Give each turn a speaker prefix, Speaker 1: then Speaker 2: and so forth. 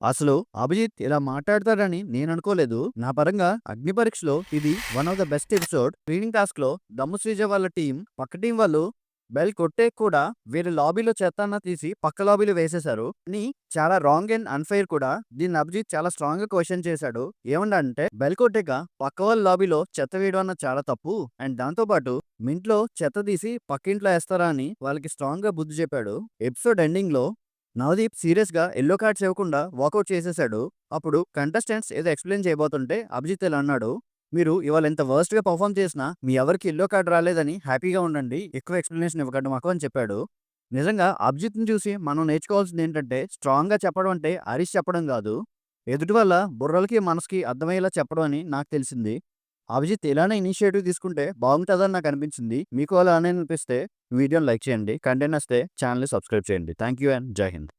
Speaker 1: అసలు అభిజిత్ ఇలా మాట్లాడతాడని నేననుకోలేదు. నా పరంగా అగ్ని పరీక్షలో ఇది one of the best episode. Training టాస్క్‌లో దమ్ము శ్రీజ వాళ్ళ పక్క టీం వాళ్ళు బెల్ కొట్టాక కూడా వేరే లాబీలో చెత్త అన్నా తీసి పక్క లాబీలో వేసేశారు. అని చాలా రాంగ్ అండ్ అన్‌ఫెయిర్ కూడా. దీన్ని అభిజిత్ చాలా స్ట్రాంగ్‌గా క్వెషన్ చేశాడు. ఏమన్నాడంటే బెల్ కొట్టాక పక్క వాళ్ళ లాబీలో చెత్త వేయడం అన్నది చాలా తప్పు. అండ్ దాంతో పాటు మీ ఇంట్లో చెత్త తీసి పక్కింట్లో ఏస్తారా అని వాళ్ళకి స్ట్రాంగ్‌గా బుద్ధి చెప్పాడు. ఎపిసోడ్ ఎండింగ్‌లో నవదీప్ సీరియస్‌గా యెల్లో కార్డ్స్ ఇవ్వకుండా వాకౌట్ చేసేసాడు. అప్పుడు కంటెస్టెంట్స్ ఏదో ఎక్స్‌ప్లెయిన్ చేయబోతుంటే అభిజిత్ ఇలా అన్నాడు. "మీరు ఇవాళ ఇంత వర్స్ట్‌గా పెర్ఫార్మ్ చేసినా మీ ఎవరికీ యెల్లో కార్డ్ రాలేదని హ్యాపీగా ఉండండి. ఎక్కువ ఎక్స్‌ప్లనేషన్ ఇవ్వకండి మాకు" అని చెప్పాడు. నిజంగా అభిజిత్‌ని చూసి మనం నేర్చుకోవాల్సిందేంటంటే స్ట్రాంగ్‌గా చెప్పడం అంటే అరిచి చెప్పడం గాదు. ఎదుటి వాళ్ళ బుర్రలకి, మనసుకి అర్థమయ్యేలా చెప్పడం అని నాకు తెలిసింది. అభిజిత్ ఇలానే ఇనిషియేటివ్ తీసుకుంటే బాగుంటదని నాకనిపించింది. మీకు అలానే అనిపిస్తే వీడియోని లైక్ చేయండి. కంటెంట్ నచ్చితే ఛానెల్‌ని సబ్స్క్రైబ్ చేయండి. థాంక్ యూ అండ్ జై హింద్.